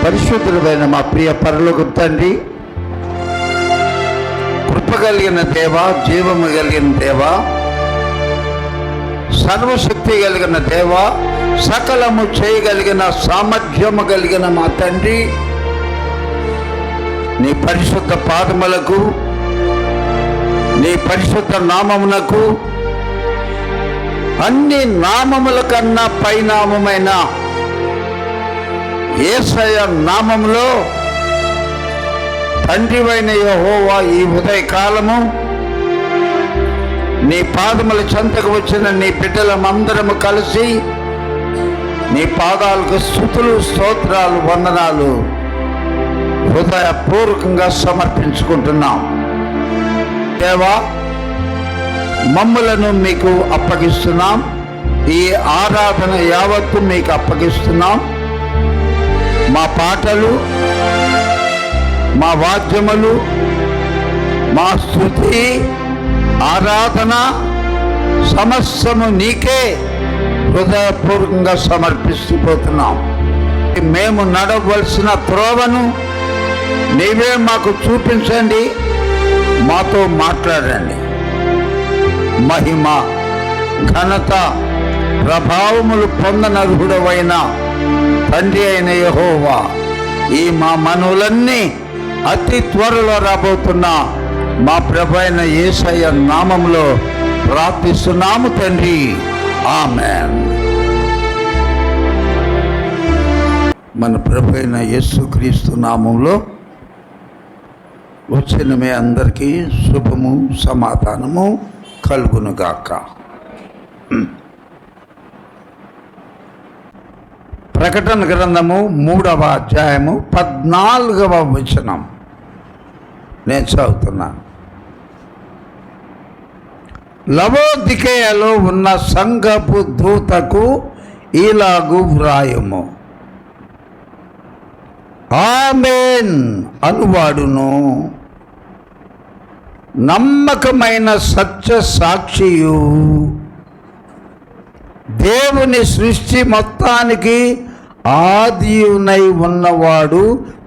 పరిశుద్ధులైన మా ప్రియ పరలోకపు తండ్రి, కృప కలిగిన దేవ, జీవము కలిగిన దేవ, సర్వశక్తి కలిగిన దేవ, సకలము చేయగలిగిన సామర్థ్యము కలిగిన మా తండ్రి, నీ పరిశుద్ధ పాదములకు, నీ పరిశుద్ధ నామమునకు, అన్ని నామముల కన్నా పైనామమైన యేసయ్య నామములో తండ్రివైన యెహోవా, ఈ ఉదయకాలము నీ పాదముల చెంతకు వచ్చిన నీ బిడ్డలమందరము కలిసి నీ పాదాలకు స్తుతులు, స్తోత్రాలు, వందనాలు హృదయపూర్వకంగా సమర్పించుకుంటున్నాం. దేవా, మమ్ములను మీకు అప్పగిస్తున్నాం. ఈ ఆరాధన యావత్తు మీకు అప్పగిస్తున్నాం. మా పాటలు, మా వాద్యములు, మా స్తుతి, ఆరాధన సమస్తము నీకే హృదయపూర్వకంగా సమర్పిస్తూ పోతున్నాం. మేము నడవలసిన త్రోవను నీవే మాకు చూపించండి, మాతో మాట్లాడండి. మహిమ, ఘనత, ప్రభావములు పొందనర్హుడవైన తండ్రి అయిన యెహోవా, ఈ మా మనవులన్నీ అతి త్వరలో రాబోతున్న మా ప్రభు అయిన యేసయ్య నామములో ప్రార్థిస్తున్నాము తండ్రి, ఆమేన్. మన ప్రభు అయిన యేసుక్రీస్తు నామంలో వచ్చిన మీ అందరికీ శుభము, సమాధానము కలుగునుగాక. ప్రకటన గ్రంథము 3వ అధ్యాయము 14వ వచనం నేను చదువుతున్నాను. లవోదికేయలో ఉన్న సంఘపు దూతకు ఇలాగు వ్రాయుము: ఆమేన్ అనువాడును, నమ్మకమైన సత్య సాక్షియు, దేవుని సృష్టి మొత్తానికి ఆదియునై ఉన్నవాడు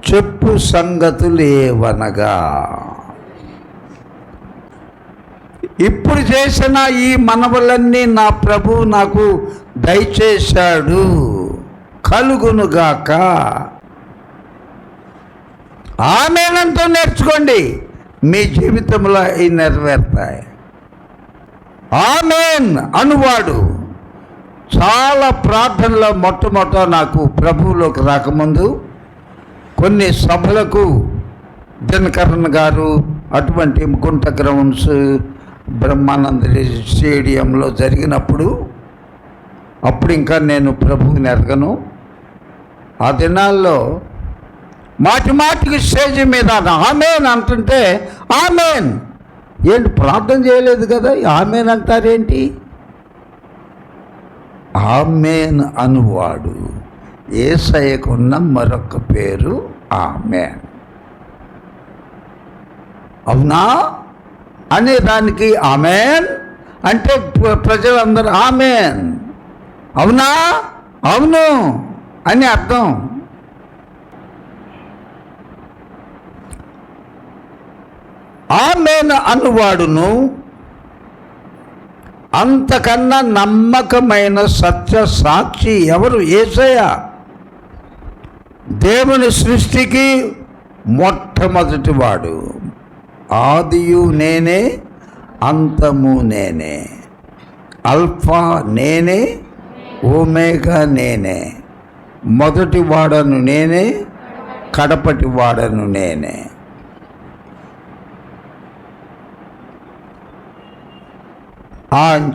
చెప్పు సంగతులేవనగా, ఇప్పుడు చేసిన ఈ మనవులన్నీ నా ప్రభు నాకు దయచేశాడు, కలుగునుగాక. ఆమేనంతో నేర్చుకోండి, మీ జీవితంలో అవి నెరవేరుతాయి. ఆమేన్ అనువాడు చాలా ప్రార్థనలో మొట్టమొదట నాకు ప్రభువులోకి రాకముందు కొన్ని సభలకు దినకరణ్ గారు అటువంటి గుంట గ్రౌండ్స్, బ్రహ్మానంద స్టేడియంలో జరిగినప్పుడు, అప్పుడు ఇంకా నేను ప్రభువుని ఎరగను. ఆ దినాల్లో మాటి మాటికి స్టేజ్ మీద ఆమేన్ అంటుంటే, ఆమేన్ ఏంటి ప్రార్థన చేయలేదు కదా, ఆమేన్ అంటారేంటి? ఆమేన్ అనువాడు యేసయ్యకున్న మరొక పేరు ఆమేన్. అవునా అనే దానికి ఆమేన్ అంటే ప్రజలందరూ ఆమేన్, అవునా, అవును అని అర్థం. ఆమేన్ అనువాడును అంతకన్నా నమ్మకమైన సత్య సాక్షి ఎవరు? యేసయ్య. దేవుని సృష్టికి మొట్టమొదటి వాడు. ఆదియు నేనే, అంతము నేనే, అల్ఫా నేనే, ఓమేగా నేనే, మొదటి వాడను నేనే, కడపటి వాడను నేనే.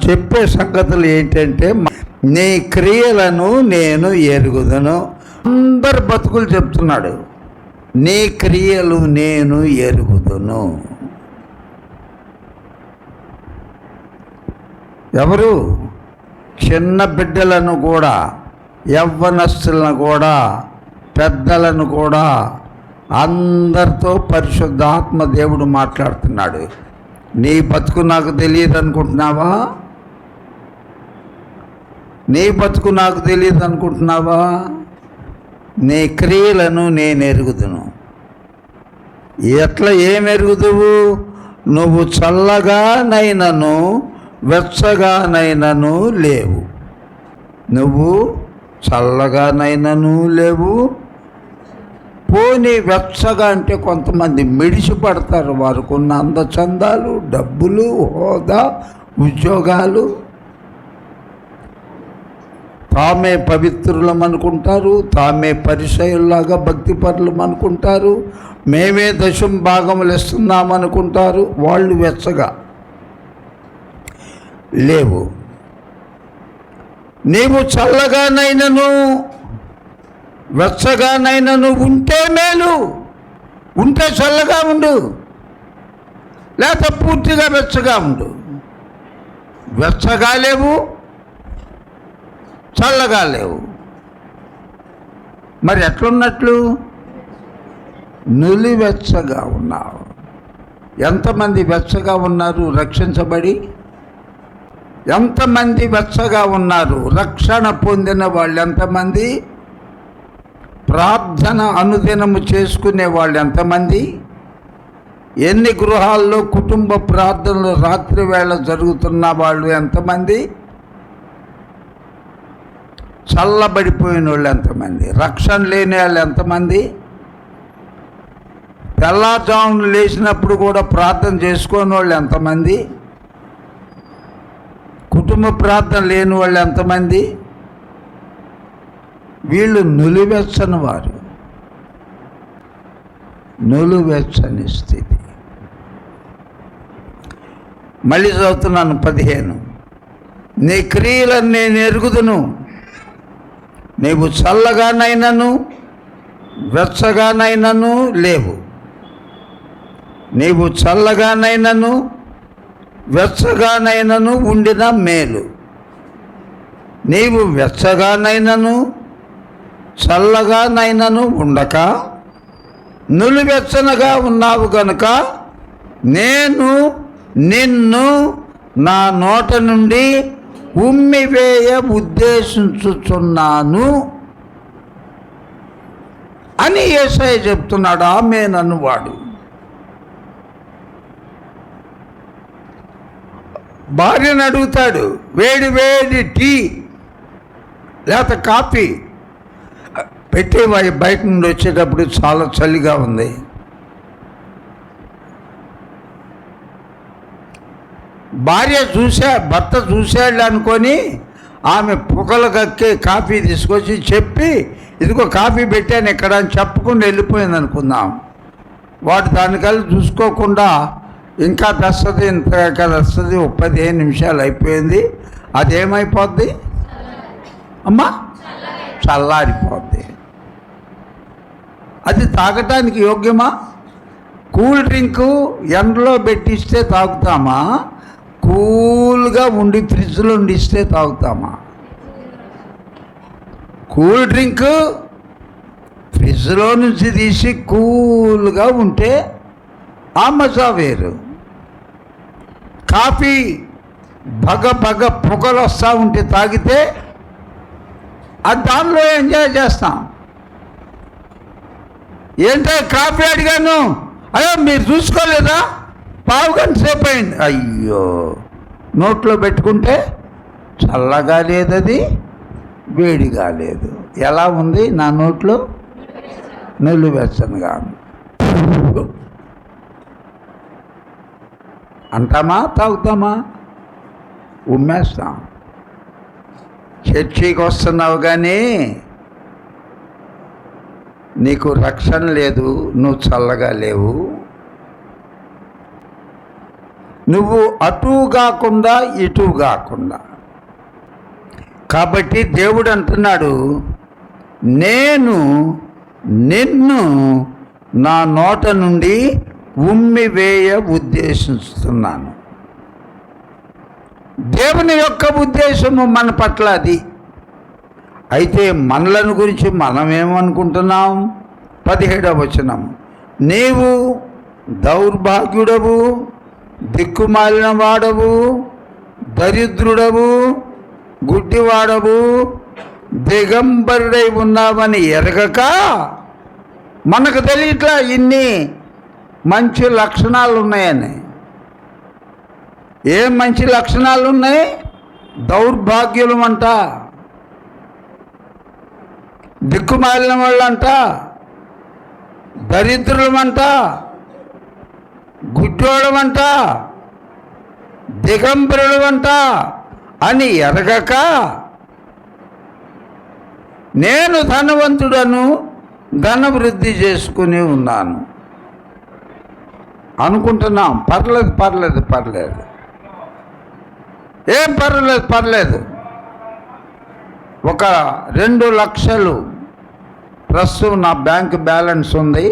చెప్పే సంగతులు ఏంటంటే, నీ క్రియలను నేను ఎరుగుదును. అందరు బతుకులు చెప్తున్నాడు, నీ క్రియలు నేను ఎరుగుదును. ఎవరు? చిన్న బిడ్డలను కూడా, యవ్వనస్తులను కూడా, పెద్దలను కూడా, అందరితో పరిశుద్ధాత్మ దేవుడు మాట్లాడుతున్నాడు. నీ బతుకు నాకు తెలియదు అనుకుంటున్నావా? నీ బతుకు నాకు తెలియదు అనుకుంటున్నావా? నీ క్రియలను నేను ఎరుగుదును. ఎట్లా ఏమెరుగుదువు? నువ్వు చల్లగానైనను వెచ్చగానైనను లేవు. నువ్వు చల్లగానైనను లేవు. పోనీ వెచ్చగా అంటే కొంతమంది మిడిసి పడతారు. వారికి ఉన్న అందచందాలు, డబ్బులు, హోదా, ఉద్యోగాలు, తామే పవిత్రులం అనుకుంటారు, తామే పరిచయుల్లాగా భక్తిపరులం అనుకుంటారు, మేమే దశం భాగములు ఇస్తున్నాం అనుకుంటారు. వాళ్ళు వెచ్చగా లేవు. నీవు చల్లగానైనను వెచ్చగానైనను ఉంటే మేలు. ఉంటే చల్లగా ఉండు, లేకపోతే పూర్తిగా వెచ్చగా ఉండు. వెచ్చగా లేవు, చల్లగా లేవు. మరి ఎట్లున్నట్లు? నులివెచ్చగా ఉన్నావు. ఎంతమంది వెచ్చగా ఉన్నారు రక్షించబడి? ఎంతమంది వెచ్చగా ఉన్నారు? రక్షణ పొందిన వాళ్ళు ఎంతమంది? ప్రార్థన అనుదినము చేసుకునే వాళ్ళు ఎంతమంది? ఎన్ని గృహాల్లో కుటుంబ ప్రార్థనలు రాత్రి వేళ జరుగుతున్న వాళ్ళు ఎంతమంది? చల్లబడిపోయిన వాళ్ళు ఎంతమంది? రక్షణ లేని వాళ్ళు ఎంతమంది? తెల్లారుజామున లేచినప్పుడు కూడా ప్రార్థన చేసుకోని వాళ్ళు ఎంతమంది? కుటుంబ ప్రార్థన లేని వాళ్ళు ఎంతమంది? వీళ్ళు నులివెచ్చని వారు. నులివెచ్చని స్థితి. మళ్ళీ చదువుతున్నాను 15. నీ క్రియలను నేను ఎరుగుదును. నీవు చల్లగానైనను వెచ్చగానైనను లేవు. నీవు చల్లగానైనను వెచ్చగానైనను ఉండిన మేలు. నీవు వెచ్చగానైనను చల్లగానైనను ఉండక నులివెచ్చనగా ఉన్నావు గనుక నేను నిన్ను నా నోట నుండి ఉమ్మివేయ ఉద్దేశించుచున్నాను అని యేసయ్య చెప్తున్నాడు. ఆమేనను వాడు. భార్యను అడుగుతాడు, వేడి వేడి టీ లేకపోతే కాఫీ పెట్టి బయట నుండి వచ్చేటప్పుడు చాలా చలిగా ఉంది. భర్త చూశాడు అనుకొని ఆమె పొగలు కక్కి కాఫీ తీసుకొచ్చి చెప్పి, ఇదిగో కాఫీ పెట్టాను ఇక్కడ అని చెప్పకుండా వెళ్ళిపోయింది అనుకుందాం. వాడు దానికల్లా చూసుకోకుండా ఇంకా తెస్తుంది, ఇంతగా తెస్తుంది, 15 నిమిషాలు అయిపోయింది. అదేమైపోద్ది అమ్మా? చల్లారిపోద్ది. అది తాగటానికి యోగ్యమా? కూల్ డ్రింకు ఎండలో పెట్టిస్తే తాగుతామా? కూల్గా ఉండి ఫ్రిడ్జ్లో ఉండిస్తే తాగుతామా? కూల్ డ్రింక్ ఫ్రిడ్జ్లో నుంచి తీసి కూల్గా ఉంటే ఆ మజా వేరు. కాఫీ పొగలు వస్తూ ఉంటే తాగితే అది దానిలో ఎంజాయ్ చేస్తాం. ఏంటో కాఫీ అడిగాను, అయ్యో మీరు చూసుకోలేదా? పావు గంట సేపు అయింది. అయ్యో, నోట్లో పెట్టుకుంటే చల్లగా లేదు, అది వేడిగా లేదు. ఎలా ఉంది నా నోట్లో? నులివెచ్చనగా అంటామా? తాగుతామా? ఉమ్మేస్తాం. చర్చికి వస్తున్నావు కానీ నీకు రక్షణ లేదు, నువ్వు చల్లగా లేవు. నువ్వు అటు కాకుండా ఇటు కాకుండా. కాబట్టి దేవుడు అంటున్నాడు, నేను నిన్ను నా నోట నుండి ఉమ్మివేయ ఉద్దేశిస్తున్నాను. దేవుని యొక్క ఉద్దేశము మన పట్ల అది. అయితే మనలను గురించి మనమేమనుకుంటున్నాం? 17వ వచనం, నీవు దౌర్భాగ్యుడవు, దిక్కుమాలిన వాడవు, దరిద్రుడవు, గుడ్డివాడవు, దిగంబరుడై ఉన్నామని ఎరగక, మనకు తెలియట్లా ఇన్ని మంచి లక్షణాలు ఉన్నాయని. ఏం మంచి లక్షణాలు ఉన్నాయి? దౌర్భాగ్యులమంట, దిక్కుమాలిన వాళ్ళంట, దరిద్రులమంట, గుడ్డోళమంట, దిగంబరులమంట అని ఎరగక, నేను ధనవంతుడను, ధనవృద్ధి చేసుకుని ఉన్నాను అనుకుంటున్నాం. పర్లేదు, ఏం పర్లేదు. ఒక 2 లక్షలు ప్రస్తుతం నా బ్యాంక్ బ్యాలెన్స్ ఉంది.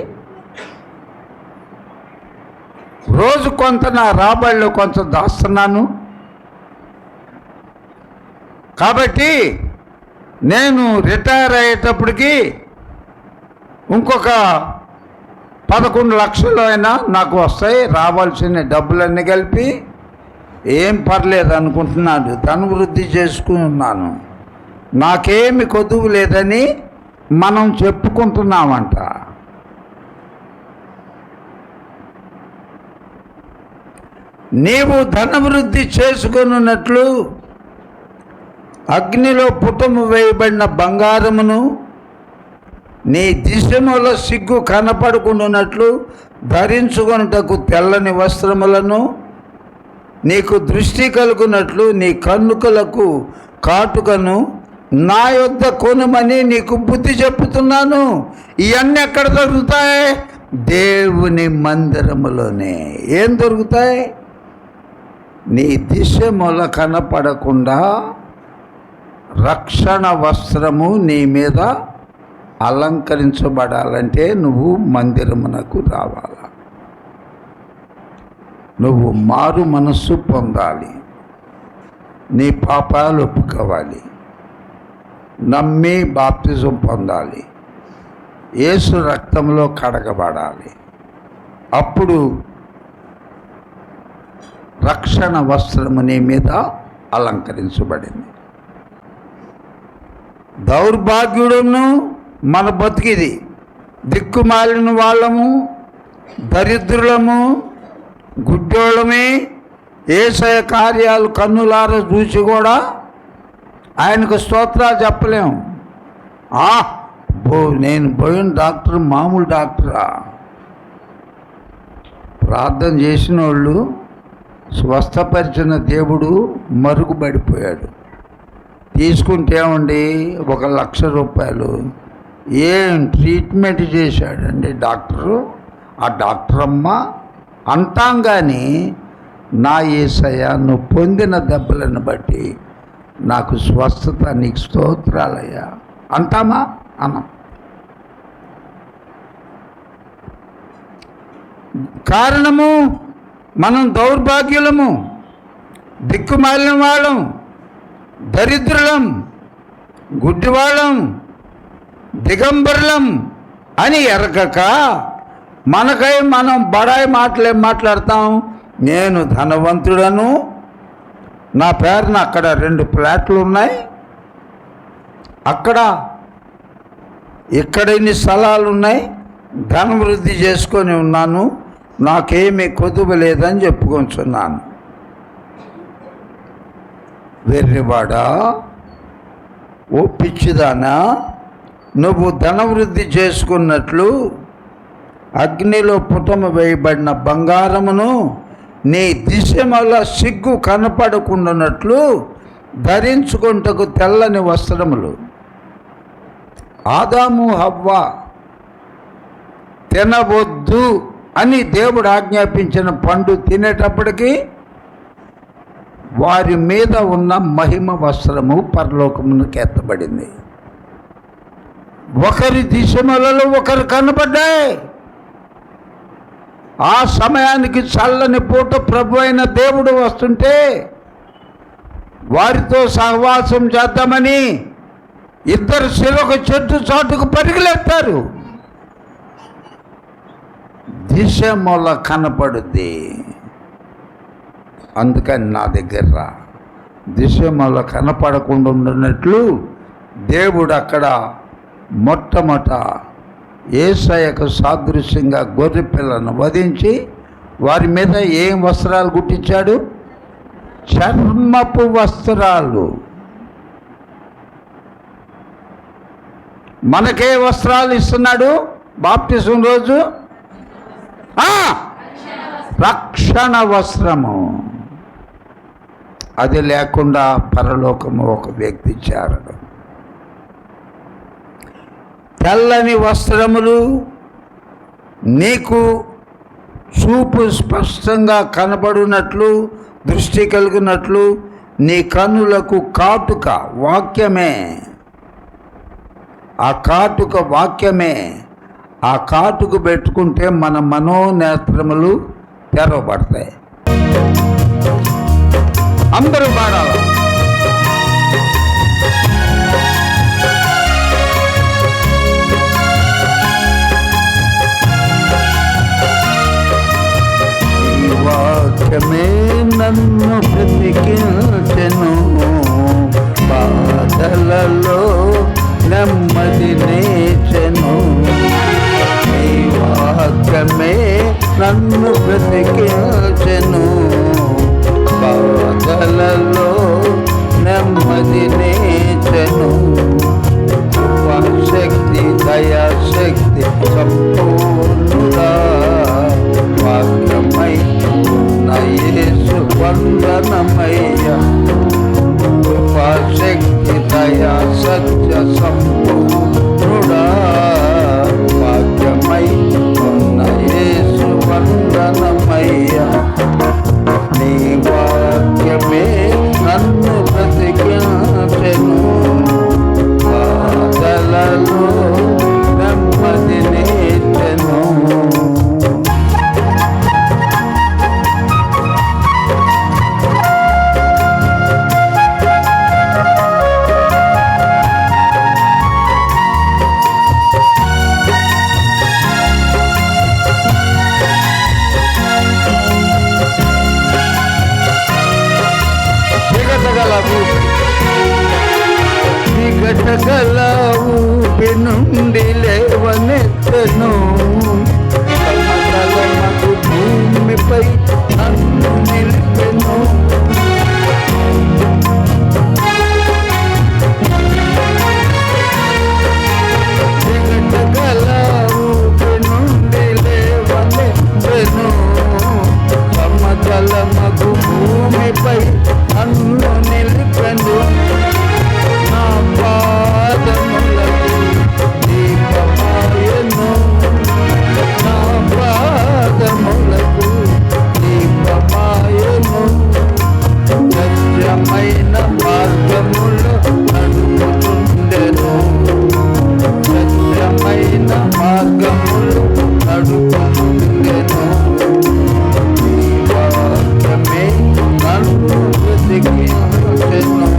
రోజు కొంత నా రాబడిలో కొంత దాస్తున్నాను. కాబట్టి నేను రిటైర్ అయ్యేటప్పటికి ఇంకొక 11 లక్షలు అయినా నాకు వస్తాయి. రావాల్సిన డబ్బులన్నీ కలిపి ఏం పర్లేదు అనుకుంటున్నాను. ధనవృద్ధి చేసుకుని ఉన్నాను, నాకేమి కొదువు లేదని మనం చెప్పుకుంటున్నామంట. నీవు ధనవృద్ధి చేసుకున్నట్లు అగ్నిలో పుటము వేయబడిన బంగారమును, నీ దిశములో సిగ్గు కనపడుకున్నట్లు ధరించుకొనుటకు తెల్లని వస్త్రములను, నీకు దృష్టి కలుగునట్లు నీ కన్నుకలకు కాటుకను నా యొద్ద కొనుమని నీకు బుద్ధి చెప్పుతున్నాను. ఇవన్నీ ఎక్కడ దొరుకుతాయి? దేవుని మందిరములోనే. ఏం దొరుకుతాయి? నీ దిశముల కనపడకుండా రక్షణ వస్త్రము నీ మీద అలంకరించబడాలంటే నువ్వు మందిరమునకు రావాలి. నువ్వు మారు మనస్సు పొందాలి, నీ పాపాలు ఒప్పుకోవాలి, నమ్మి బాప్తిజం పొందాలి, యేసు రక్తంలో కడగబడాలి. అప్పుడు రక్షణ వస్త్రము నీ మీద అలంకరించబడింది. దౌర్భాగ్యుడును మన బతికిది, దిక్కుమాలిన వాళ్ళము, దరిద్రులము, గుడ్డోళమే. యేసయ్య కార్యాలు కన్నులారా చూసి కూడా ఆయనకు స్తోత్రాలు చెప్పలేము. నేను పోయిన డాక్టర్ మామూలు డాక్టరా? ప్రార్థన చేసిన వాళ్ళు స్వస్థపరిచిన దేవుడు మరుగుపడిపోయాడు. తీసుకుంటే ఏమండి 1,00,000 రూపాయలు. ఏం ట్రీట్మెంట్ చేశాడండి డాక్టరు, ఆ డాక్టర్ అమ్మ అంటాం. కానీ నా యేసయ్య నువ్వు పొందిన దెబ్బలను బట్టి నాకు స్వస్థత, నీకు స్తోత్రాలయ్యా అంటామా? అన్నాం. కారణము మనం దౌర్భాగ్యులము, దిక్కుమాలిన వాళ్ళం, దరిద్రులం, గుడ్డివాళ్ళం, దిగంబరులం అని ఎరగక మనకై మనం బడాయి మాటలేం మాట్లాడతాం. నేను ధనవంతుడను, నా పేరున అక్కడ 2 ఫ్లాట్లు ఉన్నాయి, ఇక్కడ ఇన్ని స్థలాలు ఉన్నాయి, ధనవృద్ధి చేసుకొని ఉన్నాను, నాకేమీ కొదువు లేదని చెప్పుకొంచున్నాను. వెర్రివాడా, ఓ పిచ్చిదానా, నువ్వు ధనవృద్ధి చేసుకున్నట్లు అగ్నిలో పుటము వేయబడిన బంగారమును, నీ దిశమల సిగ్గు కనపడకుండానట్లు ధరించుకుంటకు తెల్లని వస్త్రములు. ఆదాము హవ్వ తినవద్దు అని దేవుడు ఆజ్ఞాపించిన పండు తినేటప్పటికీ వారి మీద ఉన్న మహిమ వస్త్రము పరలోకమునకు ఎత్తబడింది. ఒకరి దిశమలలో ఒకరు కనబడ్డాయి. ఆ సమయానికి చల్లని పూట ప్రభు అయిన దేవుడు వస్తుంటే వారితో సహవాసం చేద్దామని ఇద్దరు చెరొక చెట్టు చాటుకు పరిగెత్తారు. దిశ మొల కనపడుద్ది, అందుకని నా దగ్గర రా. దిశ మొల కనపడకుండా ఉన్నట్లు దేవుడు అక్కడ మొట్టమొదట యేసయ్యకు సాదృశ్యంగా గొర్రె పిల్లను వధించి వారి మీద ఏం వస్త్రాలు కుట్టించాడు? చర్మపు వస్త్రాలు. మనకే వస్త్రాలు ఇస్తున్నాడు బాప్టిజం రోజు? రక్షణ వస్త్రము. అది లేకుండా పరలోకము ఒక వ్యక్తి చేరడు. తెల్లని వస్త్రములు, నీకు చూపు స్పష్టంగా కనబడినట్లు, దృష్టి కలిగినట్లు, నీ కన్నులకు కాటుక వాక్యమే. ఆ కాటుక వాక్యమే. ఆ కాటుక పెట్టుకుంటే మన మనోనేత్రములు తెరవబడతాయి. అందరూ పాడాలి. వాక్యమే నన్ను బ్రతికించెను, బాధలలో నెమ్మది నేచెను. ఈ వాక్యమే నన్ను బ్రతికించెను, బాధలలో నెమ్మది నేచెను. శక్తి దయాశక్తి సంపూర్ణుడా, వాక్యమై ఉన్న యేసు వందనమయ్య. కృపాశక్తి దయా సత్య సంపూర్ణుడా, వాక్యమై ఉన్న యేసు వందనమయ్య. నీ వాక్యమే నన్ను బ్రతికించెను, బాధలలో నెమ్మది నేచెను. గల ఊపి నుండి లేవనెత్తెను, సమతలమగు భూమిపై నన్ను నిలిపెను. గల ఊపి నుండి లేవనెత్తెను, సమతలమగు భూమిపై నన్ను నిలిపెను. పాదములకు దీపమాయెను, నా పాదములకు దీపమాయెను. సత్యమైన మార్గములో నడుపుతుండెను, సత్యమైన మార్గములో నడుపుతుండెను. ఈ వాక్యమే నన్ను బ్రతికించెను,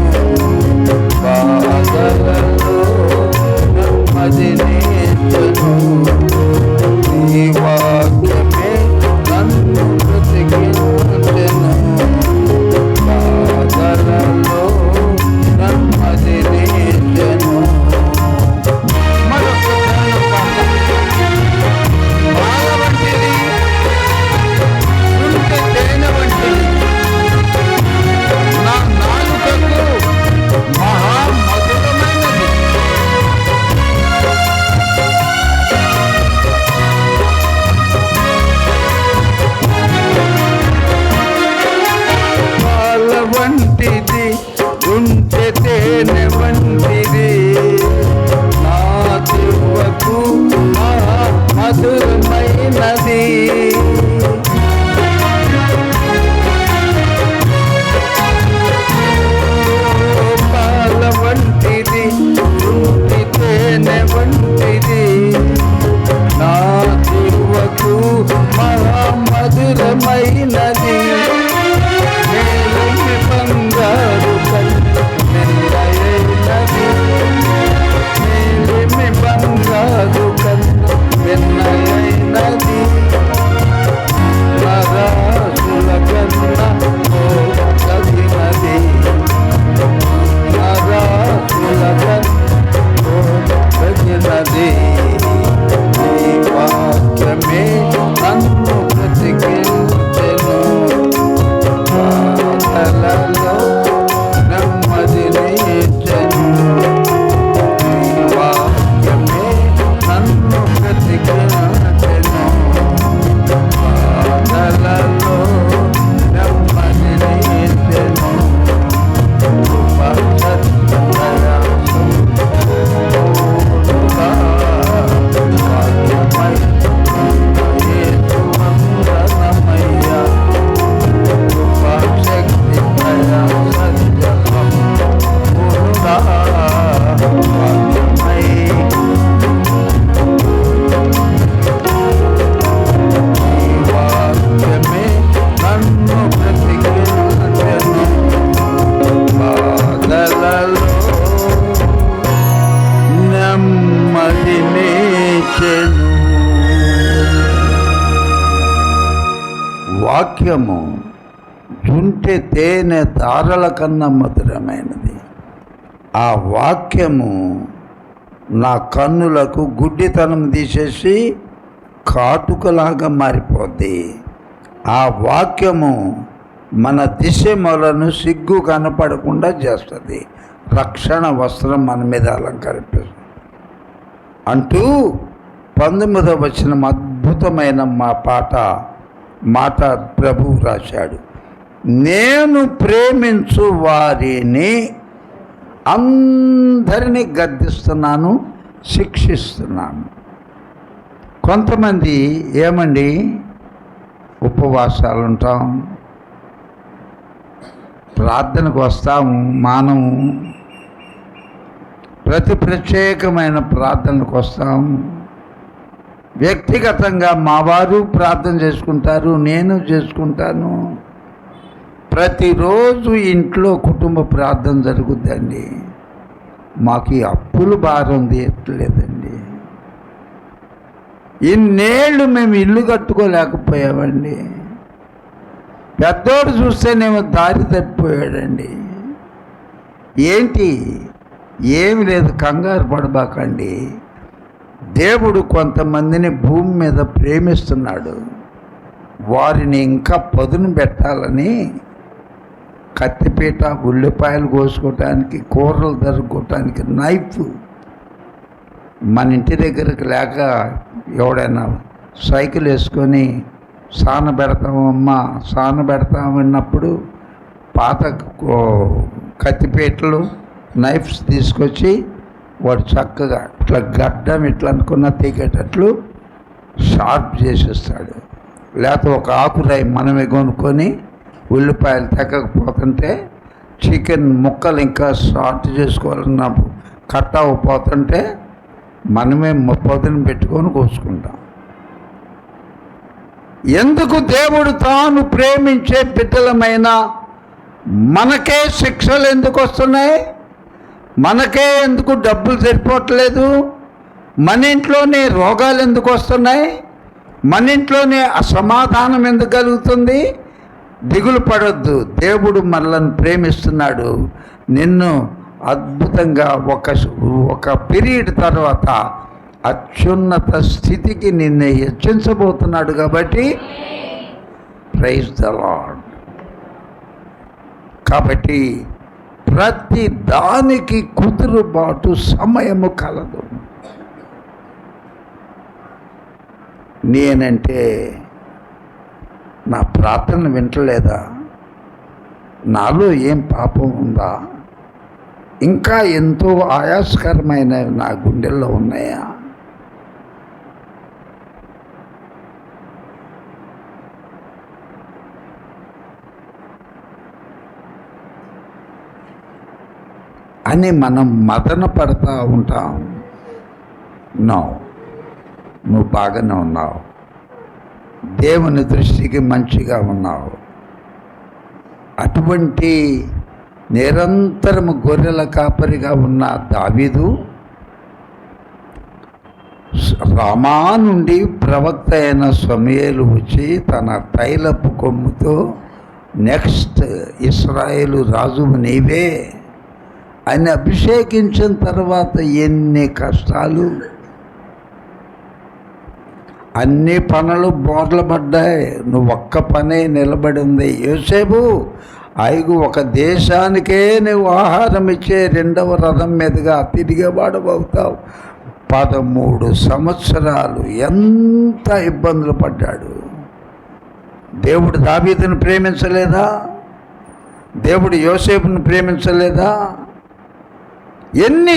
బాధలలో నెమ్మది నేచెను. ఈ వాక్యమే నన్ను బ్రతికించెను, బాధలలో నెమ్మది నేచెను. మరొక బాధ వంటిది, ఉంటే తేనె వంటిది, నా నాలుకకు మహామధురమైనది. చేసెను. వాక్యము జుంటె తేనె ధారల కన్నా మధురమైనది. ఆ వాక్యము నా కన్నులకు గుడ్డితనం తీసేసి కాటుకలాగా మారిపోద్ది. ఆ వాక్యము మన దిశమలను సిగ్గు కనపడకుండా చేస్తుంది. రక్షణ వస్త్రం మన మీద అలంకరిస్తుంది అంటూ 19వ వచనం అద్భుతమైన మాట ప్రభువు రాశాడు. నేను ప్రేమించు వారిని అందరినీ గద్దిస్తున్నాను, శిక్షిస్తున్నాను. కొంతమంది ఏమండి ఉపవాసాలు ఉంటాం, ప్రార్థనకు వస్తాము, మానము ప్రతి ప్రత్యేకమైన ప్రార్థనకు వస్తాము. వ్యక్తిగతంగా మా వారు ప్రార్థన చేసుకుంటారు, నేను చేసుకుంటాను. ప్రతిరోజు ఇంట్లో కుటుంబ ప్రార్థన జరుగుద్దండి. మాకు ఈ అప్పులు భారం తీయట్లేదండి. ఇన్నేళ్ళు మేము ఇల్లు కట్టుకోలేకపోయామండి. పెద్దోడు చూస్తేనేమో దారి తప్పిపోయాడండి. ఏంటి? ఏమి లేదు, కంగారు పడబాకండి. దేవుడు కొంతమందిని భూమి మీద ప్రేమిస్తున్నాడు. వారిని ఇంకా పదును పెట్టాలని కత్తిపీట, ఉల్లిపాయలు కోసుకోవటానికి, కూరలు తరుక్కోవటానికి నైఫ్ మన ఇంటి దగ్గరకు లేక ఎవడైనా సైకిల్ వేసుకొని సానబెడతామమ్మా సానబెడతామన్నప్పుడు పాత కత్తిపీటలు, నైఫ్స్ తీసుకొచ్చి వాడు చక్కగా ఇట్లా గడ్డం ఇట్లా అనుకున్న తెగేటట్లు షార్ప్ చేసేస్తాడు. లేకపోతే ఒక ఆకురాయి మనమే కొనుక్కొని ఉల్లిపాయలు తెగకపోతుంటే, చికెన్ ముక్కలు ఇంకా షార్ట్ చేసుకోవాలన్న కట్ అవ్వపోతుంటే మనమే పొదను పెట్టుకొని కోసుకుంటాం. ఎందుకు దేవుడు తాను ప్రేమించే బిడ్డలమైన మనకే శిక్షలు ఎందుకు వస్తున్నాయి? మనకే ఎందుకు డబ్బులు సరిపోవట్లేదు? మన ఇంట్లోనే రోగాలు ఎందుకు వస్తున్నాయి? మన ఇంట్లోనే అసమాధానం ఎందుకు కలుగుతుంది? దిగులు పడొద్దు. దేవుడు మనల్ని ప్రేమిస్తున్నాడు. నిన్ను అద్భుతంగా ఒక పీరియడ్ తర్వాత అత్యున్నత స్థితికి నిన్ను హెచ్చించబోతున్నాడు. కాబట్టి ప్రైజ్ ద లార్డ్. కాబట్టి ప్రతి దానికి కుదురుబాటు సమయము కలదు. నేనంటే నా ప్రార్థన వింటలేదా? నాలో ఏం పాపం ఉందా? ఇంకా ఎంతో ఆయాసకరమైన నా గుండెల్లో ఉన్నాయా? అని మనం మదన పడతా ఉంటాం. నువ్వు బాగానే ఉన్నావు, దేవుని దృష్టికి మంచిగా ఉన్నావు. అటువంటి నిరంతరము గొర్రెల కాపరిగా ఉన్న దావీదు రామా నుండి ప్రవక్త అయిన సమూయేలు వచ్చి తన తైలపు కొమ్ముతో నెక్స్ట్ ఇశ్రాయేలు రాజువు నీవే అని అభిషేకించిన తర్వాత ఎన్ని కష్టాలు, అన్ని పనులు బోర్ల పడ్డాయి. నువ్వు ఒక్క పనే నిలబడి ఉంది. యోసేపు ఒక దేశానికే నువ్వు ఆహారం ఇచ్చే 2వ రథం మీదుగా తిరిగేవాడవుతావు. 13 సంవత్సరాలు ఎంత ఇబ్బందులు పడ్డాడు. దేవుడు దావీదును ప్రేమించలేదా? దేవుడు యోసేపును ప్రేమించలేదా? ఎన్ని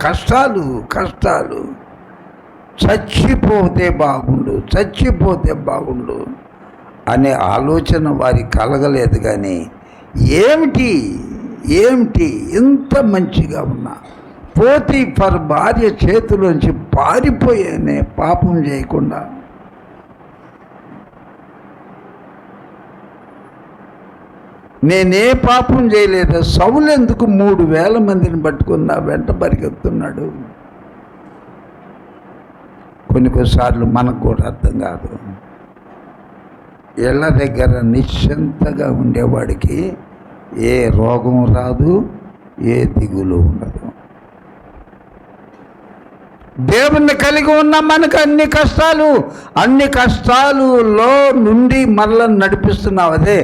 కష్టాలు. చచ్చిపోతే బాగుండు అనే ఆలోచన వారికి కలగలేదు. కానీ ఏమిటి ఇంత మంచిగా ఉన్నా పోతీఫర్ భార్య చేతిలోంచి పారిపోయానే పాపం చేయకుండా. నేనే పాపం చేయలేదు. సౌలు ఎందుకు 3000 మందిని పట్టుకున్నా వెంట పరిగెత్తున్నాడు? కొన్నిసార్లు మనకు కూడా అర్థం కాదు. ఇళ్ళ దగ్గర నిశ్చింతగా ఉండేవాడికి ఏ రోగం రాదు, ఏ దిగులు ఉండదు. దేవుణ్ణి కలిగి ఉన్న మనకు అన్ని కష్టాలులో నుండి మనల్ని నడిపిస్తున్నావు. అదే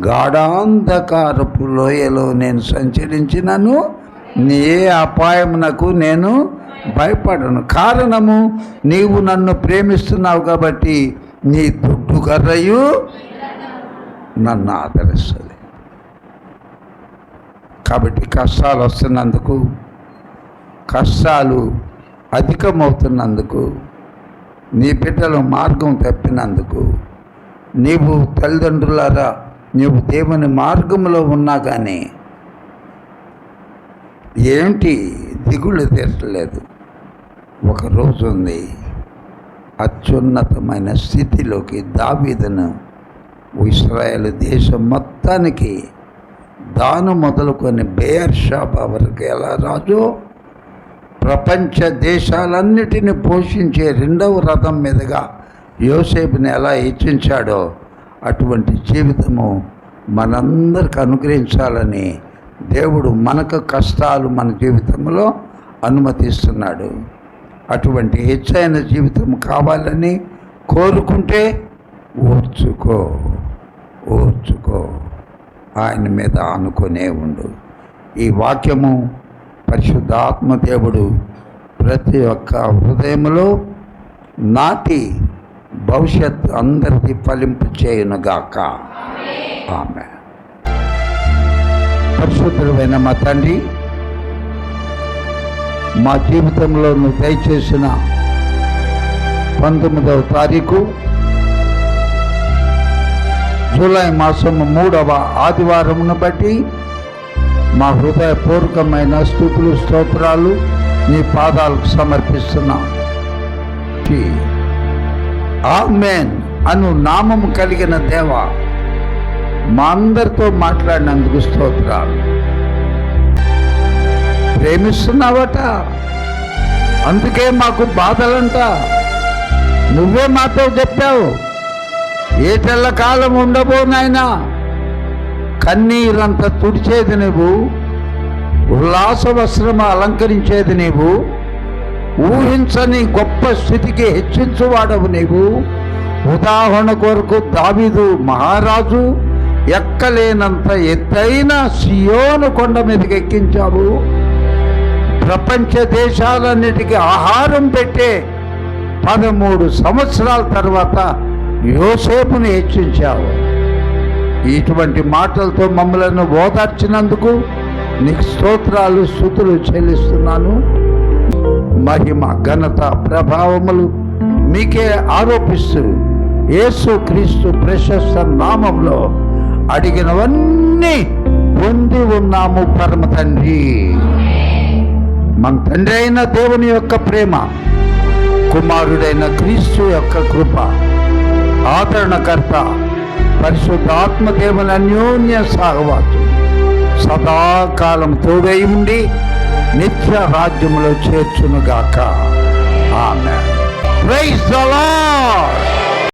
గాఢాంధకారపు లోయలో నేను సంచరించినను ఏ అపాయమునకు నేను భయపడను. కారణము, నీవు నన్ను ప్రేమిస్తున్నావు కాబట్టి నీ దుడ్డు కర్రయు నన్ను ఆదరిస్తుంది. కాబట్టి కష్టాలు వస్తున్నందుకు, కష్టాలు అధికమవుతున్నందుకు, నీ బిడ్డలు మార్గం తప్పినందుకు, నీవు తల్లిదండ్రులారా నీవు దేవుని మార్గంలో ఉన్నా కానీ ఏంటి దిగుళ్ళు తీరట్లేదు. ఒకరోజు ఉంది, అత్యున్నతమైన స్థితిలోకి దావీదును ఇశ్రాయేలు దేశం మొత్తానికి దాను మొదలుకొని బెయేర్షెబా వరకు ఎలా రాజు ప్రపంచ దేశాలన్నిటిని పోషించే రెండవ రథం మీదుగా యోసేపుని ఎలా హెచ్చించాడో అటువంటి జీవితము మనందరికి అనుగ్రహించాలని దేవుడు మనకు కష్టాలు మన జీవితంలో అనుమతిస్తున్నాడు. అటువంటి హెచ్చైన జీవితం కావాలని కోరుకుంటే ఓర్చుకో, ఆయన మీద ఆనుకొనే ఉండు. ఈ వాక్యము పరిశుద్ధాత్మ దేవుడు ప్రతి ఒక్క హృదయంలో నాటి భవిష్యత్తు అందరికీ ఫలింపు చేయునుగాక. ఆమె. పరిశుద్ధుడైన మా తండ్రి, మా జీవితంలో నువ్వు దయచేసిన 19వ తారీఖు జూలై మాసము 3వ ఆదివారమును బట్టి మా హృదయపూర్వకమైన స్తుతులు స్తోత్రాలు నీ పాదాలకు సమర్పిస్తున్నాం. ఆమేన్ అను నామము కలిగిన దేవ, మా అందరితో మాట్లాడినందుకు స్తోత్రాలు. ప్రేమిస్తున్నావట, అందుకే మాకు బాధలంట. నువ్వే మాతో చెప్పావు, ఏటెళ్ళ కాలం ఉండబో నాయనా, కన్నీరంతా తుడిచేది నీవు, ఉల్లాస వస్త్రము అలంకరించేది నీవు, ఊహించని గొప్ప స్థితికి హెచ్చించువాడవు నీవు. ఉదాహరణ కొరకు దావీదు మహారాజు ఎక్కలేనంత ఎత్తైన సియోను కొండ మీదకి ఎక్కించావు. ప్రపంచ దేశాలన్నిటికీ ఆహారం పెట్టే 13 సంవత్సరాల తర్వాత యోసేపుని హెచ్చించావు. ఇటువంటి మాటలతో మమ్మలను ఓదార్చినందుకు నీకు స్తోత్రాలు స్తుతులు చెల్లిస్తున్నాను. మహిమ ఘనత ప్రభావములు మీకే ఆరోపిస్తూ యేసు క్రీస్తు ప్రశస్త నామంలో అడిగినవన్నీ పొంది ఉన్నాము పరమ తండ్రి. మన తండ్రి అయిన దేవుని యొక్క ప్రేమ, కుమారుడైన క్రీస్తు యొక్క కృప, ఆదరణకర్త పరిశుద్ధాత్మ దేవుని అన్యోన్య సహవాసం సదాకాలం తోడై ఉండి నిత్య రాజ్యములో చేర్చునుగాక. ఆమేన్. Praise the lord.